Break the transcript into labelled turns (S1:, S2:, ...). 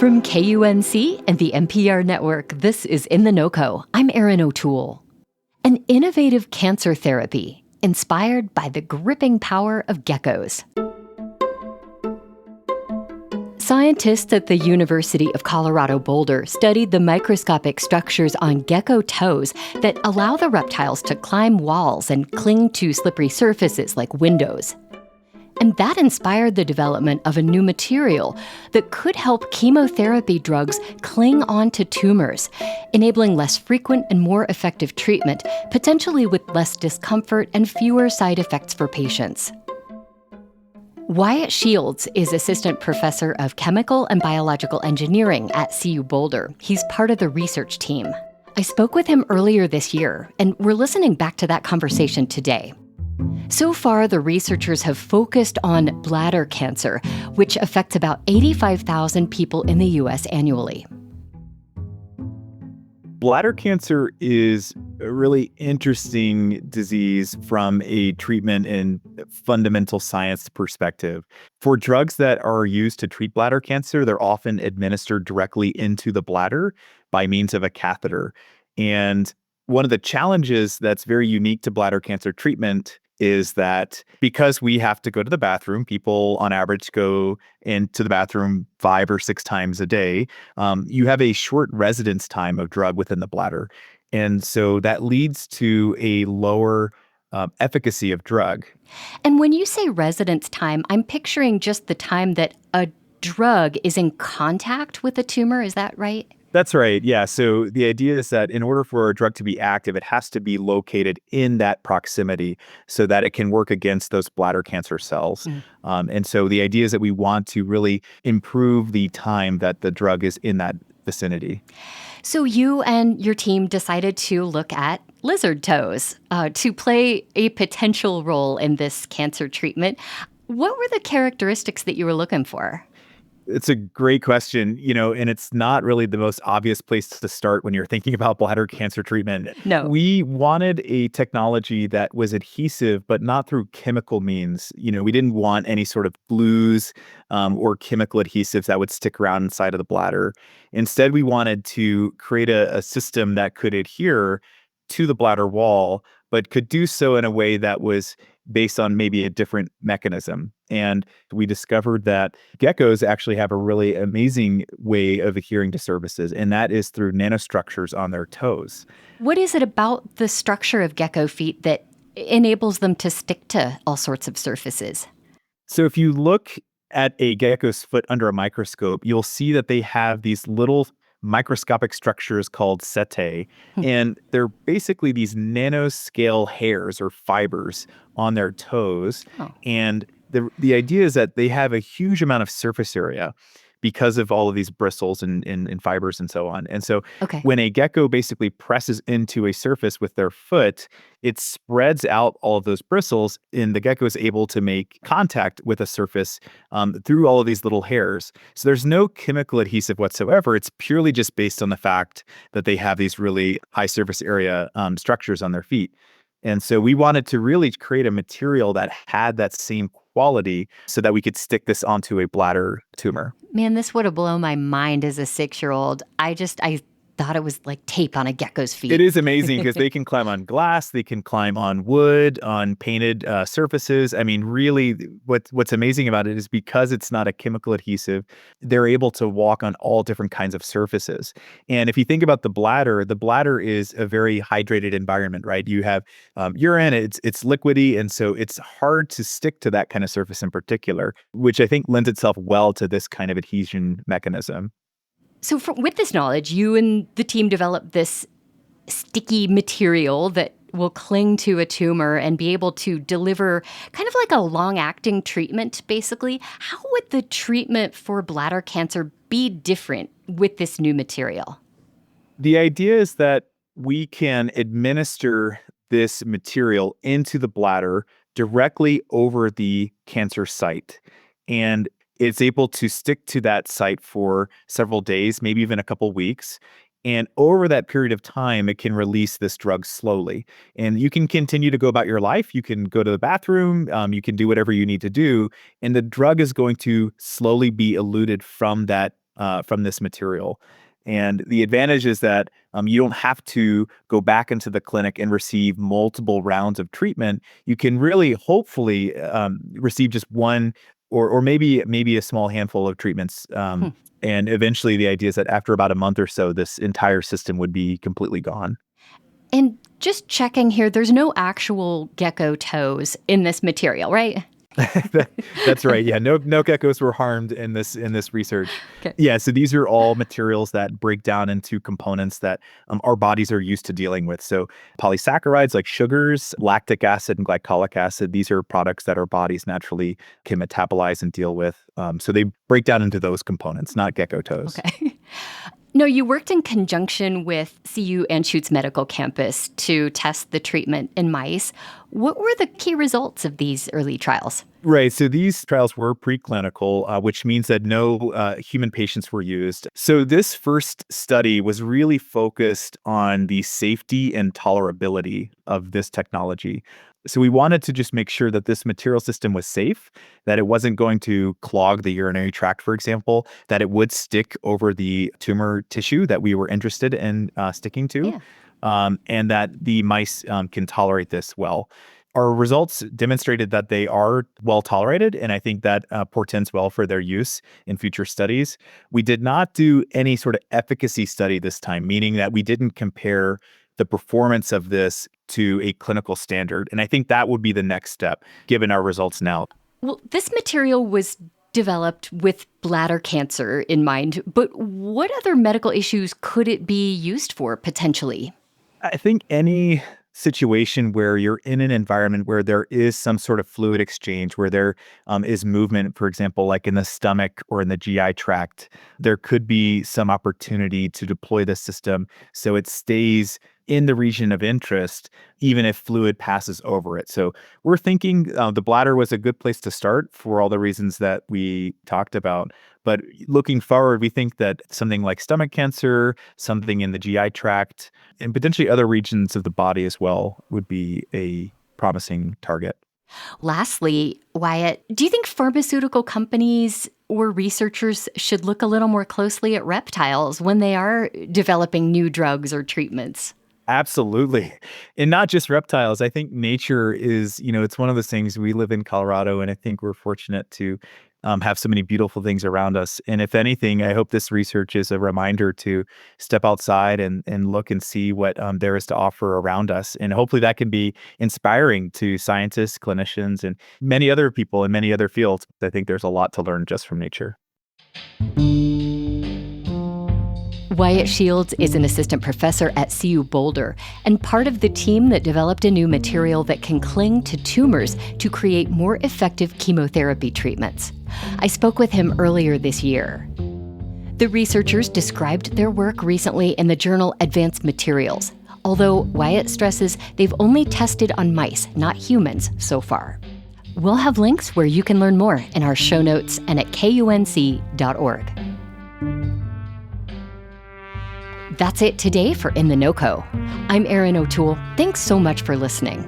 S1: From KUNC and the NPR network, this is In The NoCo. I'm Erin O'Toole. An innovative cancer therapy inspired by the gripping power of geckos. Scientists at the University of Colorado Boulder studied the microscopic structures on gecko toes that allow the reptiles to climb walls and cling to slippery surfaces like windows. And that inspired the development of a new material that could help chemotherapy drugs cling onto tumors, enabling less frequent and more effective treatment, potentially with less discomfort and fewer side effects for patients. Wyatt Shields is assistant professor of chemical and biological engineering at CU Boulder. He's part of the research team. I spoke with him earlier this year, and we're listening back to that conversation today. So far, the researchers have focused on bladder cancer, which affects about 85,000 people in the U.S. annually.
S2: Bladder cancer is a really interesting disease from a treatment and fundamental science perspective. For drugs that are used to treat bladder cancer, they're often administered directly into the bladder by means of a catheter. And one of the challenges that's very unique to bladder cancer treatment is that because we have to go to the bathroom, people on average go into the bathroom 5 or 6 times a day, you have a short residence time of drug within the bladder. And so that leads to a lower efficacy of drug.
S1: And when you say residence time, I'm picturing just the time that a drug is in contact with a tumor. Is that right?
S2: That's right. Yeah. So the idea is that in order for a drug to be active, it has to be located in that proximity so that it can work against those bladder cancer cells. And so the idea is that we want to really improve the time that the drug is in that vicinity.
S1: So you and your team decided to look at lizard toes to play a potential role in this cancer treatment. What were the characteristics that you were looking for?
S2: It's a great question, and it's not really the most obvious place to start when you're thinking about bladder cancer treatment.
S1: No.
S2: We wanted a technology that was adhesive, but not through chemical means. We didn't want any sort of glues or chemical adhesives that would stick around inside of the bladder. Instead, we wanted to create a system that could adhere to the bladder wall, but could do so in a way that was based on maybe a different mechanism. And we discovered that geckos actually have a really amazing way of adhering to surfaces, and that is through nanostructures on their toes.
S1: What is it about the structure of gecko feet that enables them to stick to all sorts of surfaces?
S2: So if you look at a gecko's foot under a microscope, you'll see that they have these little microscopic structures called setae, and they're basically these nanoscale hairs or fibers on their toes. And the idea is that they have a huge amount of surface area because of all of these bristles and fibers and so on. And so when a gecko basically presses into a surface with their foot, it spreads out all of those bristles, and the gecko is able to make contact with a surface through all of these little hairs. So there's no chemical adhesive whatsoever. It's purely just based on the fact that they have these really high surface area structures on their feet. And so we wanted to really create a material that had that same quality so that we could stick this onto a bladder tumor.
S1: Man, this would have blown my mind as a 6-year-old. I thought it was like tape on a gecko's feet.
S2: It is amazing because they can climb on glass, they can climb on wood, on painted surfaces. I mean, really, what's amazing about it is because it's not a chemical adhesive, they're able to walk on all different kinds of surfaces. And if you think about the bladder is a very hydrated environment, right? You have urine, it's liquidy, and so it's hard to stick to that kind of surface in particular, which I think lends itself well to this kind of adhesion mechanism.
S1: So with this knowledge, you and the team developed this sticky material that will cling to a tumor and be able to deliver kind of like a long-acting treatment, basically. How would the treatment for bladder cancer be different with this new material?
S2: The idea is that we can administer this material into the bladder directly over the cancer site. And it's able to stick to that site for several days, maybe even a couple weeks. And over that period of time, it can release this drug slowly. And you can continue to go about your life. You can go to the bathroom. You can do whatever you need to do. And the drug is going to slowly be eluted from that from this material. And the advantage is that you don't have to go back into the clinic and receive multiple rounds of treatment. You can really, hopefully, receive just one or maybe a small handful of treatments. And eventually, the idea is that after about a month or so, this entire system would be completely gone.
S1: And just checking here, there's no actual gecko toes in this material, right?
S2: That's right. Yeah, no geckos were harmed in this research.
S1: Okay.
S2: Yeah, so these are all materials that break down into components that our bodies are used to dealing with. So polysaccharides like sugars, lactic acid, and glycolic acid, these are products that our bodies naturally can metabolize and deal with. So they break down into those components, not gecko toes.
S1: Okay. No, you worked in conjunction with CU Anschutz Medical Campus to test the treatment in mice. What were the key results of these early trials?
S2: Right. So these trials were preclinical, which means that no human patients were used. So this first study was really focused on the safety and tolerability of this technology. So we wanted to just make sure that this material system was safe, that it wasn't going to clog the urinary tract, for example, that it would stick over the tumor tissue that we were interested in sticking to, and that the mice can tolerate this well. Our results demonstrated that they are well tolerated, and I think that portends well for their use in future studies. We did not do any sort of efficacy study this time, meaning that we didn't compare the performance of this to a clinical standard. And I think that would be the next step, given our results now.
S1: Well, this material was developed with bladder cancer in mind, but what other medical issues could it be used for potentially?
S2: I think any situation where you're in an environment where there is some sort of fluid exchange, where there is movement, for example, like in the stomach or in the GI tract, there could be some opportunity to deploy the system so it stays in the region of interest, even if fluid passes over it. So we're thinking the bladder was a good place to start for all the reasons that we talked about. But looking forward, we think that something like stomach cancer, something in the GI tract, and potentially other regions of the body as well would be a promising target.
S1: Lastly, Wyatt, do you think pharmaceutical companies or researchers should look a little more closely at reptiles when they are developing new drugs or treatments?
S2: Absolutely. And not just reptiles. I think nature is, it's one of those things. We live in Colorado, and I think we're fortunate to have so many beautiful things around us. And if anything, I hope this research is a reminder to step outside and look and see what there is to offer around us. And hopefully that can be inspiring to scientists, clinicians, and many other people in many other fields. I think there's a lot to learn just from nature.
S1: Wyatt Shields is an assistant professor at CU Boulder and part of the team that developed a new material that can cling to tumors to create more effective chemotherapy treatments. I spoke with him earlier this year. The researchers described their work recently in the journal Advanced Materials, although Wyatt stresses they've only tested on mice, not humans, so far. We'll have links where you can learn more in our show notes and at KUNC.org. That's it today for In The NoCo. I'm Erin O'Toole. Thanks so much for listening.